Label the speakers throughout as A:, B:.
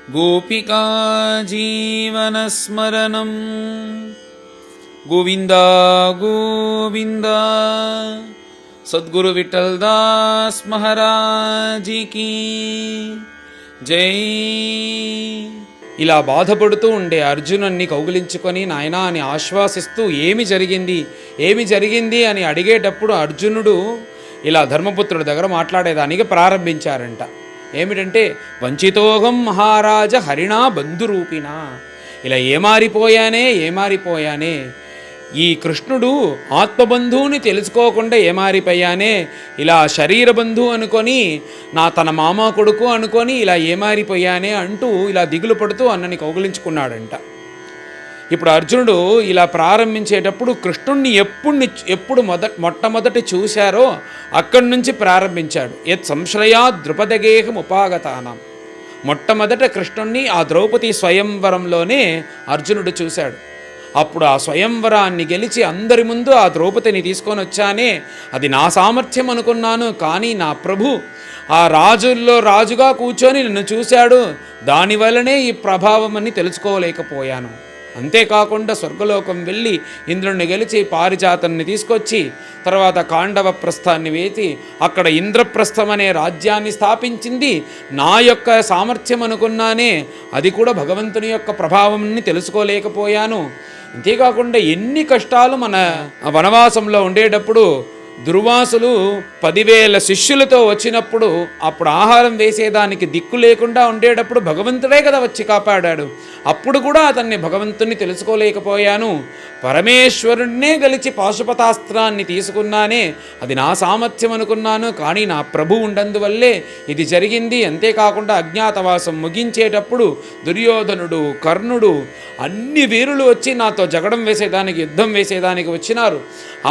A: गोपिका जीवनस्मरणं गोविंद गोविंद सद्गुरु विठलदास महाराज की जय। ఇలా బాధపడుతూ ఉండే అర్జునుడిని కౌగిలించుకొని నాయనా అని ఆశ్వాసిస్తూ ఏమి జరిగింది అని అడిగేటప్పుడు అర్జునుడు ఇలా ధర్మపుత్రుడి దగ్గర మాట్లాడేదానికి ప్రారంభించారంట. ఏమిటంటే వంచితోహం మహారాజ హరిణా బంధురూపిణా, ఇలా ఏమారిపోయానే ఈ కృష్ణుడు ఆత్మబంధువుని తెలుసుకోకుండా ఏమారిపోయానే, ఇలా శరీర బంధువు అనుకొని తన మామ కొడుకు అనుకొని ఇలా ఏమారిపోయానే అంటూ ఇలా దిగులు పడుతూ అన్నని కౌగిలించుకున్నాడంట. ఇప్పుడు అర్జునుడు ఇలా ప్రారంభించేటప్పుడు కృష్ణుణ్ణి ఎప్పుడు మొట్టమొదటి చూశారో అక్కడి నుంచి ప్రారంభించాడు. యత్ సంశ్రయా ద్రుపదగేహం ఉపాగతానం, మొట్టమొదట కృష్ణుణ్ణి ఆ ద్రౌపది స్వయంవరంలోనే అర్జునుడు చూశాడు. అప్పుడు ఆ స్వయంవరాన్ని గెలిచి అందరి ముందు ఆ ద్రౌపదిని తీసుకొని వచ్చానే, అది నా సామర్థ్యం అనుకున్నాను. కానీ నా ప్రభు ఆ రాజుల్లో రాజుగా కూర్చొని నన్ను చూశాడు, దానివల్లనే ఈ ప్రభావం అని తెలుసుకోలేకపోయాను. అంతేకాకుండా స్వర్గలోకం వెళ్ళి ఇంద్రుణ్ణి గెలిచి పారిజాతాన్ని తీసుకొచ్చి తర్వాత కాండవ ప్రస్థాన్ని వేసి అక్కడ ఇంద్రప్రస్థం అనే రాజ్యాన్ని స్థాపించింది నా యొక్క సామర్థ్యం అనుకున్నానే, అది కూడా భగవంతుని యొక్క ప్రభావంని తెలుసుకోలేకపోయాను. అంతేకాకుండా ఎన్ని కష్టాలు మన వనవాసంలో ఉండేటప్పుడు దుర్వాసులు 10,000 శిష్యులతో వచ్చినప్పుడు అప్పుడు ఆహారం వేసేదానికి దిక్కు లేకుండా ఉండేటప్పుడు భగవంతుడే కదా వచ్చి కాపాడాడు. అప్పుడు కూడా అతన్ని భగవంతుని తెలుసుకోలేకపోయాను. పరమేశ్వరుణ్ణే గెలిచి పాశుపతాస్త్రాన్ని తీసుకున్నానే, అది నా సామర్థ్యం అనుకున్నాను. కానీ నా ప్రభు ఉండందువల్లే ఇది జరిగింది. అంతేకాకుండా అజ్ఞాతవాసం ముగించేటప్పుడు దుర్యోధనుడు, కర్ణుడు, అన్ని వీరులు వచ్చి నాతో జగడం వేసేదానికి, యుద్ధం వేసేదానికి వచ్చినారు.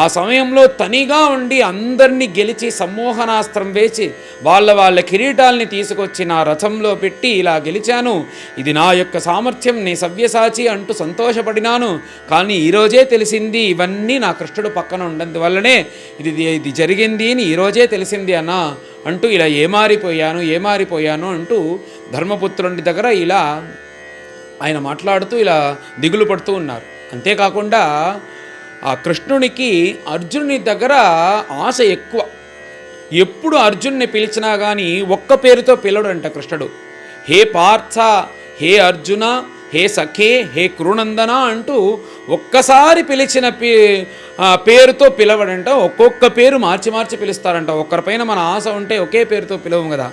A: ఆ సమయంలో తనిగా ఉండి అందరినీ గెలిచి సమ్మోహనాస్త్రం వేసి వాళ్ళ కిరీటాల్ని తీసుకొచ్చి నా రథంలో పెట్టి ఇలా గెలిచాను. ఇది నా యొక్క సామర్థ్యం, నీ సవ్యసాచి అంటూ సంతోషపడినాను. కానీ ఈరోజే తెలిసింది ఇవన్నీ నా కృష్ణుడు పక్కన ఉండందువల్లనే ఇది జరిగింది అని ఈరోజే తెలిసింది అన్నా అంటూ ఇలా ఏమారిపోయాను అంటూ ధర్మపుత్రుడి దగ్గర ఇలా ఆయన మాట్లాడుతూ ఇలా దిగులు పడుతూ ఉన్నారు. అంతేకాకుండా ఆ కృష్ణునికి అర్జునుని దగ్గర ఆశ ఎక్కువ. ఎప్పుడు అర్జున్ని పిలిచినా కానీ ఒక్క పేరుతో పిలవడంట కృష్ణుడు. హే పార్థ, హే అర్జున, హే సఖే, హే కృనందన అంటూ ఒక్కసారి పిలిచిన పేరుతో పిలవడంట. ఒక్కొక్క పేరు మార్చి పిలుస్తారంట. ఒక్కరిపైన మన ఆశ ఉంటే ఒకే పేరుతో పిలవం కదా,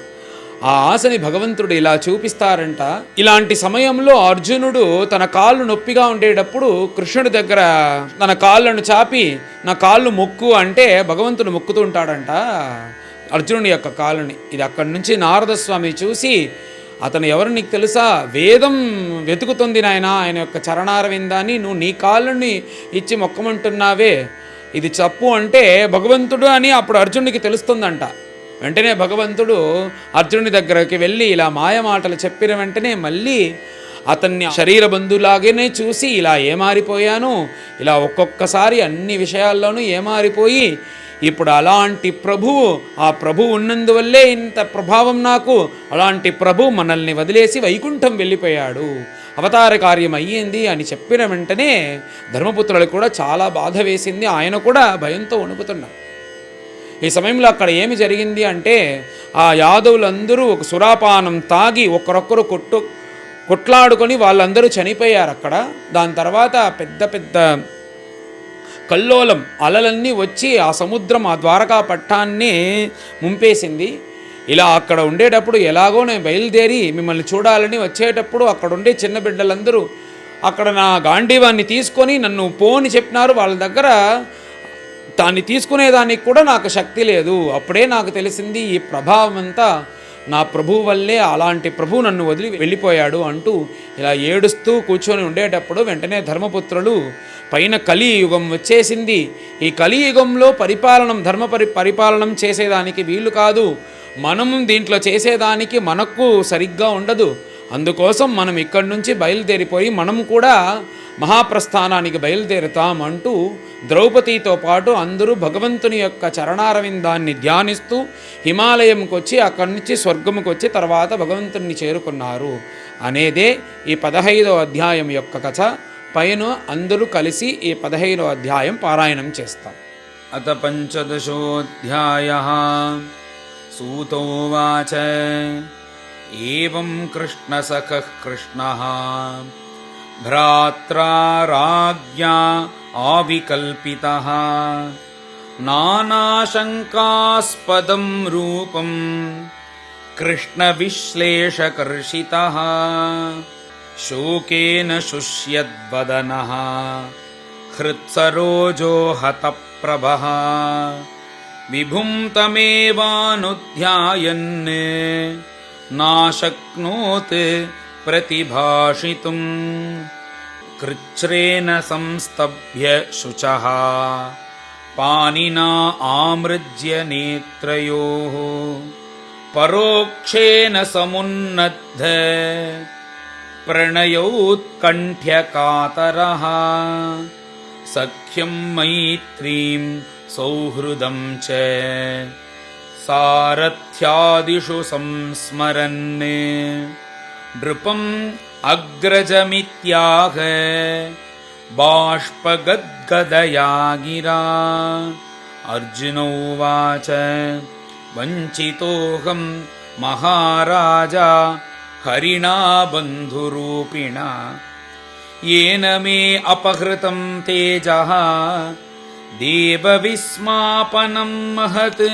A: ఆ ఆశని భగవంతుడు ఇలా చూపిస్తారంట. ఇలాంటి సమయంలో అర్జునుడు తన కాళ్ళు నొప్పిగా ఉండేటప్పుడు కృష్ణుడి దగ్గర తన కాళ్ళను చాపి నా కాళ్ళు మొక్కు అంటే భగవంతుడు మొక్కుతూ ఉంటాడంట అర్జునుడి యొక్క కాళ్ళని. ఇది అక్కడి నుంచి నారదస్వామి చూసి, అతను ఎవరు నీకు తెలుసా, వేదం వెతుకుతుంది నాయన ఆయన యొక్క చరణారవిందాన్ని, నువ్వు నీ కాళ్ళని ఇచ్చి మొక్కమంటున్నావే, ఇది తప్పు అంటే భగవంతుడు అని అప్పుడు అర్జునుడికి తెలుస్తుందంట. వెంటనే భగవంతుడు అర్జునుడి దగ్గరికి వెళ్ళి ఇలా మాయమాటలు చెప్పిన వెంటనే మళ్ళీ అతన్ని శరీర బంధులాగానే చూసి ఇలా ఏమారిపోయాను, ఇలా ఒక్కొక్కసారి అన్ని విషయాల్లోనూ ఏమారిపోయి ఇప్పుడు అలాంటి ప్రభువు, ఆ ప్రభువు ఉన్నందువల్లే ఇంత ప్రభావం నాకు, అలాంటి ప్రభు మనల్ని వదిలేసి వైకుంఠం వెళ్ళిపోయాడు, అవతార కార్యం అయ్యింది అని చెప్పిన వెంటనే ధర్మపుత్రులకు కూడా చాలా బాధ వేసింది. ఆయన కూడా భయంతో వణుకుతున్నాడు. ఈ సమయంలో అక్కడ ఏమి జరిగింది అంటే ఆ యాదవులందరూ ఒక సురాపానం తాగి ఒకరొక్కరు కొట్లాడుకొని వాళ్ళందరూ చనిపోయారు అక్కడ. దాని తర్వాత పెద్ద కల్లోలం అలలన్నీ వచ్చి ఆ సముద్రం ఆ ద్వారకా పట్టాన్ని ముంపేసింది. ఇలా అక్కడ ఉండేటప్పుడు ఎలాగో నేను బయలుదేరి మిమ్మల్ని చూడాలని వచ్చేటప్పుడు అక్కడ ఉండే చిన్న బిడ్డలందరూ అక్కడ నా గాంధీవాన్ని తీసుకొని నన్ను పోని చెప్పినారు. వాళ్ళ దగ్గర దాన్ని తీసుకునేదానికి కూడా నాకు శక్తి లేదు. అప్పుడే నాకు తెలిసింది ఈ ప్రభావం అంతా నా ప్రభువు వల్లే, అలాంటి ప్రభువు నన్ను వదిలి వెళ్ళిపోయాడు అంటూ ఇలా ఏడుస్తూ కూర్చొని ఉండేటప్పుడు వెంటనే ధర్మపుత్రులు పైన కలియుగం వచ్చేసింది. ఈ కలియుగంలో పరిపాలనం చేసేదానికి వీలు కాదు, మనం దీంట్లో చేసేదానికి మనకు సరిగ్గా ఉండదు. అందుకోసం మనం ఇక్కడి నుంచి బయలుదేరిపోయి మనం కూడా మహాప్రస్థానానికి బయలుదేరుతాం అంటూ ద్రౌపదితో పాటు అందరూ భగవంతుని యొక్క చరణారవిందాన్ని ధ్యానిస్తూ హిమాలయంకి వచ్చి అక్కడి నుంచి స్వర్గముకు వచ్చి తర్వాత భగవంతుని చేరుకున్నారు అనేదే ఈ 15వ అధ్యాయం యొక్క కథ. పైన అందరూ కలిసి ఈ 15వ అధ్యాయం పారాయణం చేస్తాం. అత 15ోऽధ్యాయః. సూతోవాచ ఏవం కృష్ణసఖః కృష్ణః భ్రాత్రా రాజ్ఞా ఆవికల్పితః నానాశంకాస్పదం రూపం కృష్ణవిశ్లేషకర్షితః శోకేన శుష్యద్వదనః హృత్సరోజో హతప్రభః విభుం తమేవానుధ్యాయన్ నాశక్నోత్ ప్రతిభాషితుం కృచ్ఛ్రేణ సంస్తభ్య శుచః పాణినా ఆమృజ్య నేత్రయోః పరోక్షేణ సమున్నద్ధ ప్రణయోత్కంఠ్యకాతరః సఖ్యం మైత్రీం సౌహృదం చ సారథ్యాదిషు సంస్మరన్ నృపం అగ్రజమిత్యాహ బాష్పగద్గదయా గిరా. అర్జునోవాచ వంచితోహం మహారాజా హరిణా బంధురూపిణా येन मे अपहृतं तेजः देवविस्मापनं महत्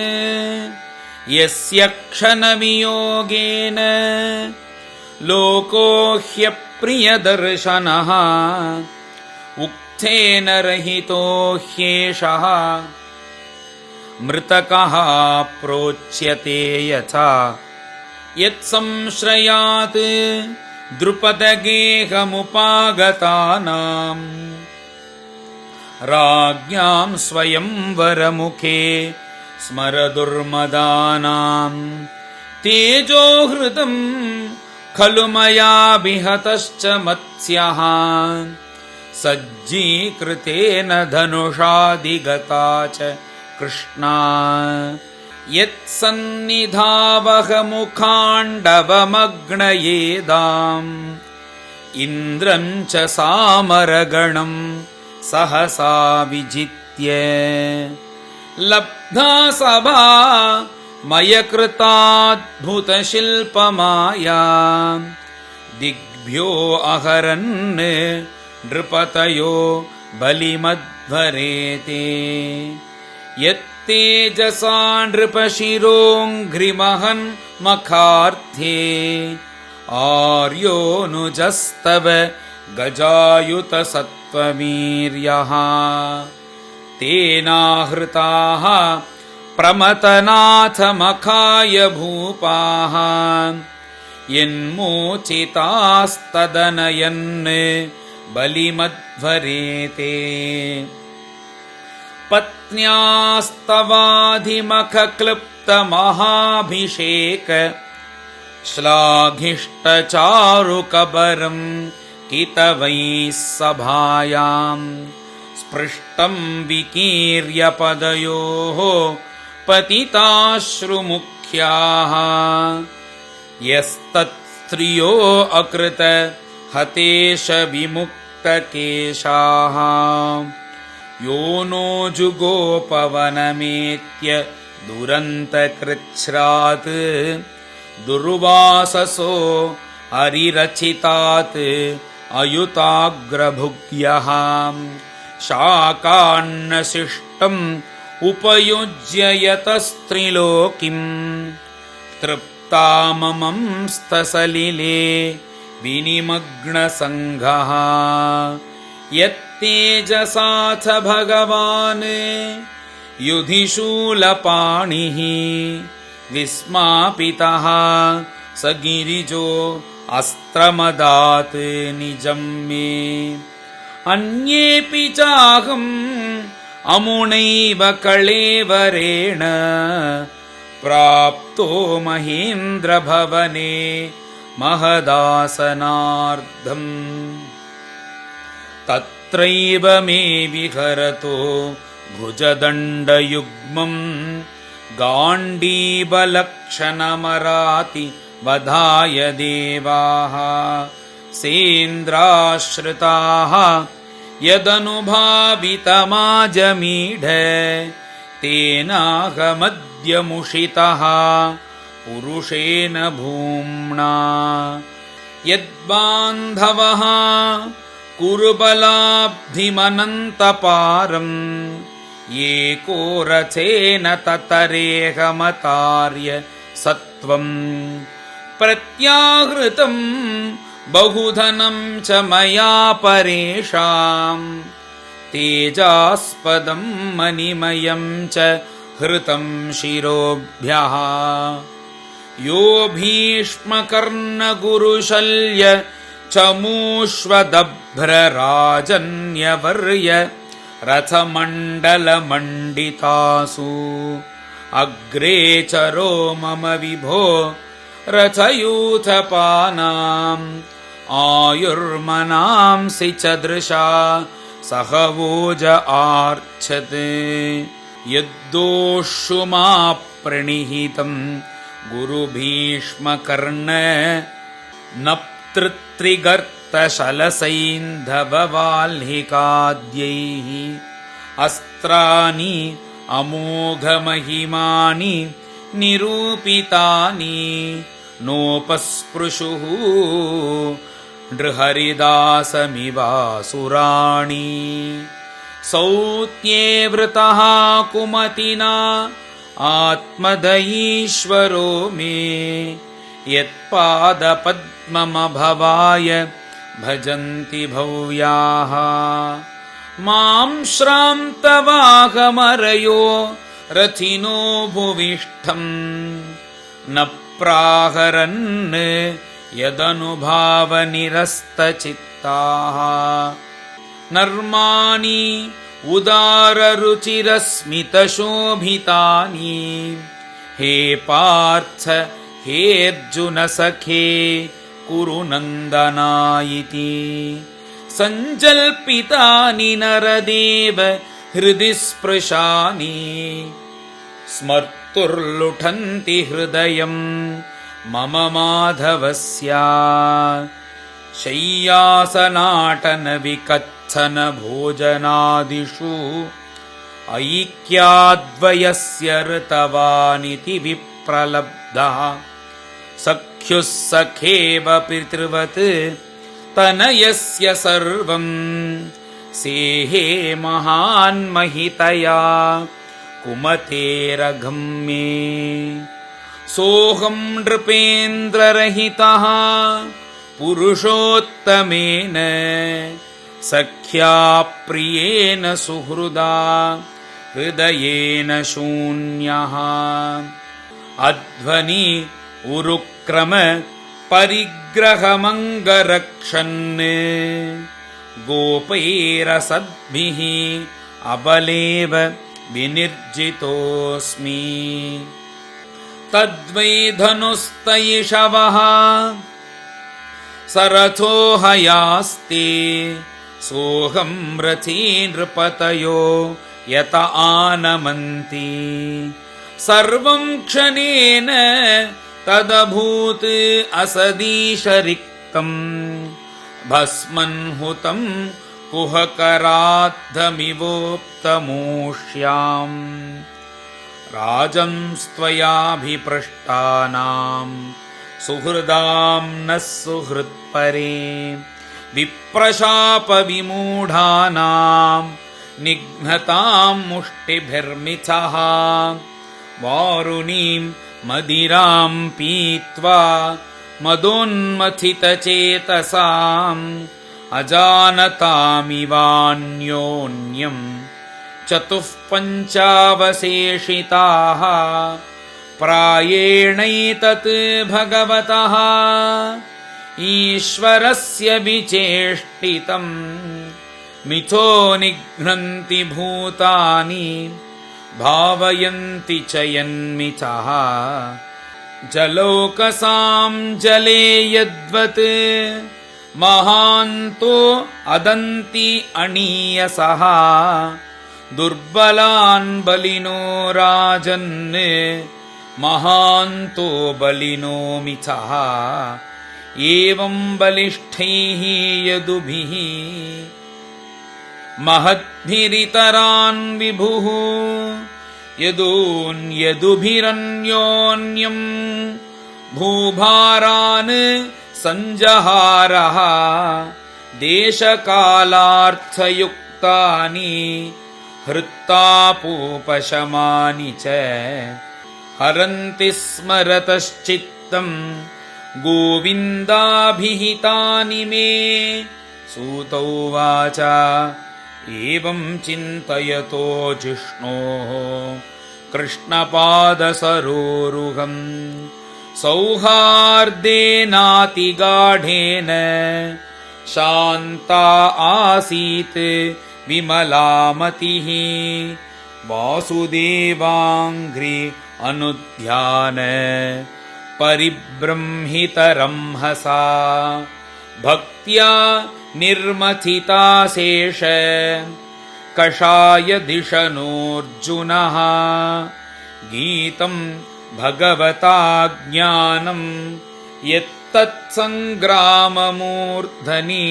A: यस्य क्षणवियोगेन लोको ह्यप्रियदर्शनः उक्थेन रहितो ह्येषः मृतकः प्रोच्यते यथा यत्संश्रयात् द्रुपदगेहमुपागतानां राज्ञां स्वयंवरमुखे स्मरदुर्मदानां तेजोहृदं खलु मया विहतश्च मत्स्यः सज्जीकृतेन धनुषादिगता च कृष्णा यत्सन्निधावहमुखाण्डवमग्नयेदाम् इन्द्रं च सामरगणं सहसा विजित्य लब्धा सभा मयकृताद्भुतशिल्पमाया दिग्भ्यो अहरन् नृपतयो बलिमध्वरेते यत्तेजसा नृपशिरोऽङ्घ्रिमहन् मखार्थे आर्योऽनुजस्तव गजायुतसत्त्ववीर्यः तेनाहृताः प्रमथनाथ मखाय भूपाः यन्मोचितास्तदनयन् बलिमध्वरेते पत्न्यास्तवाधिमखक्लृप्तमहाभिषेक श्लाघिष्टचारुकबरं कितवैः सभायां स्पृष्टं विकीर्य पदयोः पतिताश्रुमुख्याः यस्तत्स्त्रियो अकृत हतेश विमुक्तकेशाः यो नो जुगोपवनमेत्य दुरन्तकृच्छ्रात् दुर्वाससो हरिरचितात् अयुताग्रभुग्यः शाकान्नशिष्टम् उपयुज्य यतस्त्रिलोकिम् तृप्ताममंस्तसलिले विनिमग्नसङ्घः यत्तेजसाथ भगवान् युधिशूलपाणिः विस्मापितः स गिरिजो अस्त्रमदात् निजं मे अन्येऽपि चाहम् अमुनैव कळेवरेण प्राप्तो महेन्द्रभवने महदासनार्थम् तत्रैव मे विहरतो भुजदण्डयुग्मम् गाण्डीवलक्षणमराति वधाय देवाः सेन्द्राश्रिताः यदनुभावितमाजमीढ तेनाहमद्यमुषितः पुरुषेण भूम्ना यद्बान्धवः कुरुबलाब्धिमनन्तपारम् एको रथेन ततरेहमतार्य सत्वम् प्रत्याहृतम् बहुधनं च मया परेषाम् तेजास्पदं मणिमयं च हृतं शिरोभ्यः यो भीष्मकर्णगुरुशल्य चमूष्वदभ्रराजन्यवर्य रथमण्डलमण्डितासु अग्रे चरो मम विभो रथयूथपानाम् आयुर्मनांसि च दृशा सहवोज आर्च्छते यद्दोषुमाप्रणिहितम् गुरुभीष्मकर्ण नप्तृत्रिगर्तशलसैन्धववाल्हिकाद्यैः अस्त्राणि अमोघमहिमानि निरूपितानि नोपस्पृशुः नृहरिदासमिवासुराणि सौत्ये वृतः कुमतिना आत्मदयीश्वरो मे यत्पादपद्ममभवाय भजन्ति भव्याः मां श्रान्तवाहमरयो रथिनो भुविष्ठम् न प्राहरन् यदनुभावनिरस्तचित्ताः नर्माणि उदाररुचिरस्मितशोभितानि हे पार्थ हे अर्जुन सखे कुरु नन्दना इति सञ्जल्पितानि नरदेव हृदि स्पृशानि स्मर्तुर्लुठन्ति हृदयम् मम माधवस्य शय्यासनाटनविकत्थन भोजनादिषु ऐक्याद्वयस्य ऋतवानिति विप्रलब्धः सख्युः सखेव पितृवत् तनयस्य सर्वं सेहे महान्महितया कुमतेरगम्ये सोऽहं नृपेन्द्ररहितः पुरुषोत्तमेन सख्या प्रियेण सुहृदा हृदयेन शून्यः अध्वनि उरुक्रम परिग्रहमङ्गरक्षन् गोपैरसद्भिः अबलेव विनिर्जितोऽस्मि तद्वै धनुस्तैषवः सरथो हयास्ते सोऽहं रथी नृपतयो यत आनमन्ति सर्वं क्षणेन तदभूत् असदीशरिक्तम् भस्मन्हुतं कुहकराद्धमिवोक्तमूष्याम् राजंस्त्वयाभिपृष्टानां सुहृदां नः सुहृत्परे विप्रशापविमूढानां निघ्नतां मुष्टिभिर्मिथः वारुणीं मदिरां पीत्वा मदोन्मथितचेतसाम् अजानतामिवान्योन्यम् चतुःपञ्चावशेषिताः प्रायेणैतत् भगवतः ईश्वरस्य विचेष्टितम् मिथो निघ्नन्ति भूतानि भावयन्ति च यन्मिथः जलोकसां जले यद्वत् महान्तो अदन्ति अणीयसः दुर्बलान् बलिनो राजन् महान्तो बलिनो मिथः एवं बलिष्ठैः यदुभिः महद्भिरितरान् विभुः यदुभिरन्योन्यम् भूभारान् सञ्जहारः देशकालार्थयुक्तानि हृत्तापोपशमानि च हरन्ति स्मरतश्चित्तम् गोविन्दाभिहितानि मे। सूत उवाच एवं चिन्तयतो जिष्णोः कृष्णपादसरोरुहम् सौहार्देनातिगाढेन शान्ता आसीत् विमला मतिः वासुदेवाङ्घ्रि अनुध्यान परिब्रह्मितरंहसा भक्त्या निर्मथिता शेष कषायधिषणोऽर्जुनः गीतं भगवता ज्ञानं यत्तत्सङ्ग्राममूर्धनि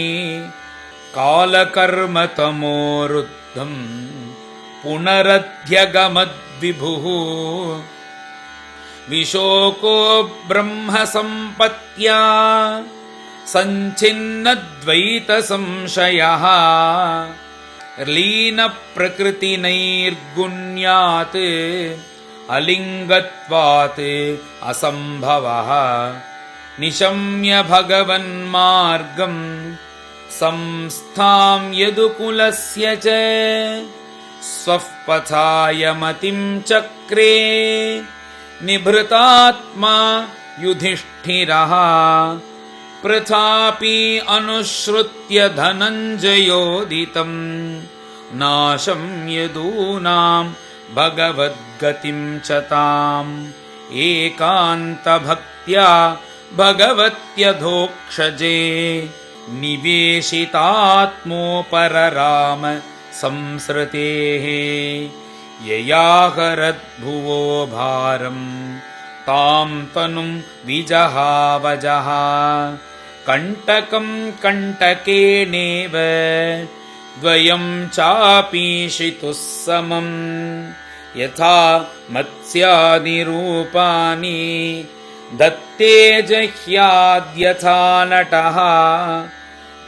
A: कालकर्मतमोरुद्धं पुनरध्यगमद्विभुः विशोको ब्रह्मसम्पत्त्या सञ्छिन्नद्वैतसंशयः लीनप्रकृतिनैर्गुण्यात् अलिङ्गत्वात् असम्भवः निशम्य भगवन्मार्गं संस्थां यदुकुलस्य च स्वः पथाय मतिं चक्रे निभृतात्मा युधिष्ठिरः प्रथापि अनुश्रुत्य धनञ्जयोदितं नाशं यदूनां भगवद्गतिं च ताम् एकान्तभक्त्या भगवत्यधोक्षजे निवेशितात्मोपरराम संसृतेः ययाहरद्भुवो भारं तां तनुं विजहावजः कण्टकं कण्टकेनेव द्वयं चापीशितुः समम् यथा मत्स्यादिरूपाणि दत्ते जह्याद्यथा नटः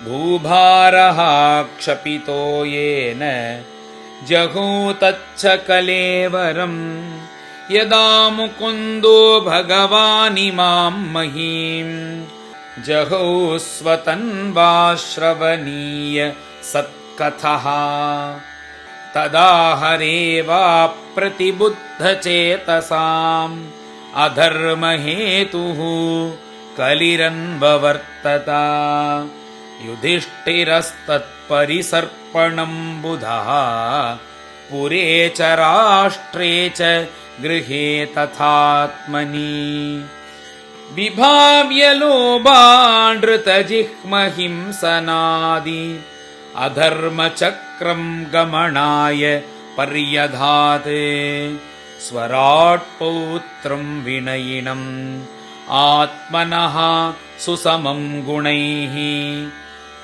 A: भूभारः क्षपितो येन जहूतच्च कलेवरम् यदा मुकुन्दो भगवानिमां महीम् जहौस्वतन्वाश्रवणीय सत्कथः तदा हरेवाप्रतिबुद्धचेतसाम् अधर्महेतुः कलिरन्ववर्तत युधिष्ठिरस्तत्परिसर्पणं बुधः पुरे च राष्ट्रे च गृहे तथात्मनि विभाव्य लोभानृतजिह्महिंसनादि अधर्मचक्रं गमनाय पर्यधात् स्वराट्पौत्रं विनयिनम् आत्मनः सुसमं गुणैः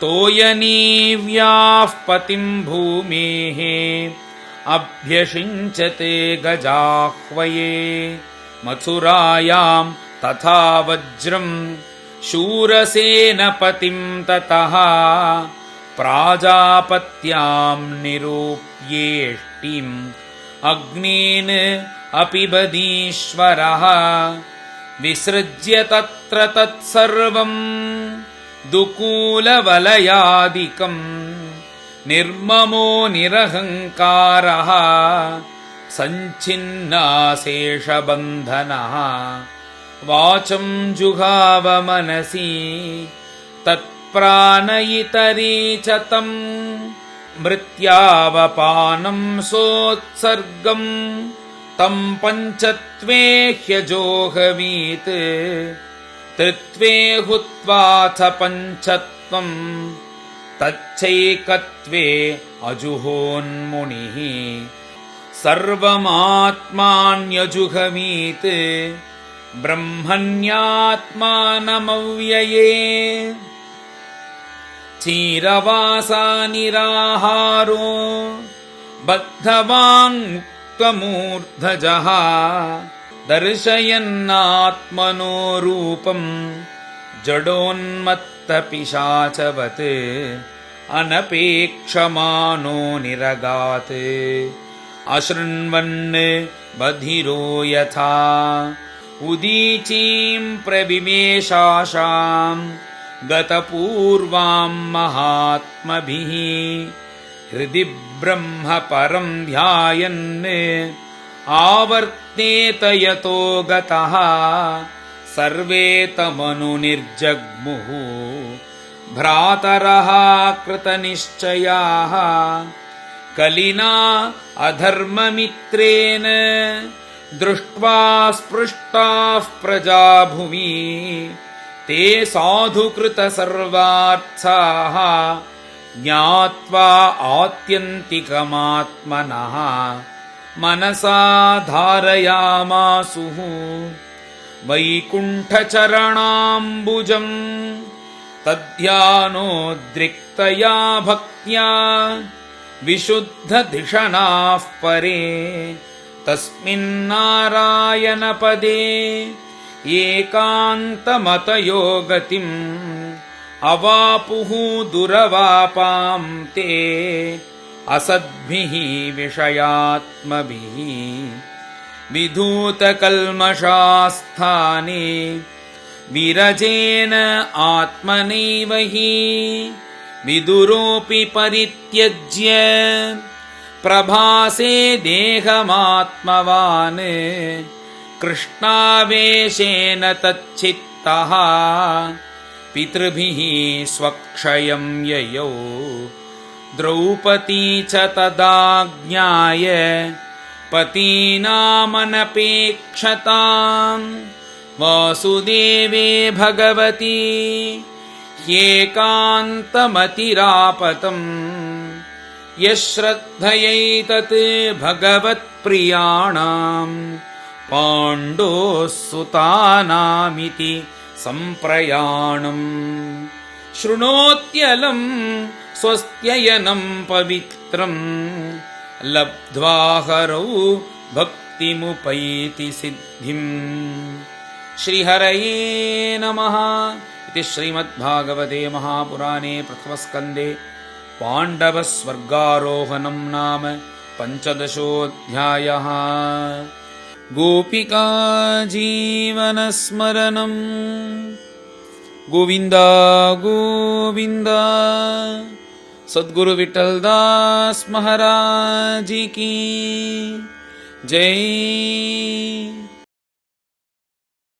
A: तोयनीव्याः पतिं भूमेः अभ्यषिञ्चते गजाह्वये मथुरायां तथा वज्रं शूरसेनपतिं ततः प्राजापत्यां निरूप्येष्टिम् अग्नीन् अपि बदीश्वरः विसृज्य तत्र तत्सर्वं दुकूलवलयादिकं निर्ममो निरहङ्कारः सञ्छिन्नाशेषबन्धनः वाचं जुहाव मनसि तत्प्राणयितरी च तं मृत्यावपानं सोत्सर्गं तं पञ्चत्वे ह्यजोहवीत् त्रित्वे हुत्वाथ पञ्चत्वं तच्चैकत्वे अजुहोन्मुनिः सर्वमात्मान्यजुहमीत् ब्रह्मण्यात्मानमव्यये चीरवासा निराहारो बद्धवाङ्मुक्तमूर्धजः दर्शयन्नात्मनो रूपं जडोन्मत्तपिशाचवत् अनपेक्षमानो निरगात् अशृण्वन् बधिरो यथा उदीचीं प्रविवेशाशां गतपूर्वां महात्मभिः हृदि ब्रह्म परं ध्यायन् आवर्तेत यतो गतः सर्वे तमनुनिर्जग्मुः भ्रातरः कृतनिश्चयाः कलिना अधर्ममित्रेण दृष्ट्वा स्पृष्टाः प्रजाभुवि ते साधुकृतसर्वार्थाः ज्ञात्वा आत्यन्तिकमात्मनः मनसा धारयामासुः वैकुण्ठचरणाम्बुजं तद्ध्यानोद्रिक्तया भक्त्या विशुद्धधिषणाः परे तस्मिन्नारायणपदे एकान्तमतयो गतिम् अवापुः दुरवापां ते असद्भिः विषयात्मभिः विधूतकल्मषास्थाने विरजेन आत्मनैव हि विदुरोऽपि परित्यज्य प्रभासे देहमात्मवान् कृष्णावेशेन तच्चित्तः पितृभिः स्वक्षयं ययौ द्रौपदी च तदाज्ञाय पतीनामनपेक्षताम् वासुदेवे भगवती ह्येकान्तमतिरापतम् यश्रद्धयैतत् भगवत्प्रियाणाम् पाण्डोः सुतानामिति सम्प्रयाणम् शृणोत्यलं स्वस्त्ययनं पवित्रं लब्ध्वा हरौ भक्तिमुपैति सिद्धिम्। श्रीहरये नमः। इति श्रीमद्भागवते महापुराणे प्रथमस्कन्धे पाण्डवस्वर्गारोहणं नाम पञ्चदशोऽध्यायः। गोपिका जीवनस्मरणं गोविन्द गोविन्द। सद्गुरु विठलदास महाराज की जय।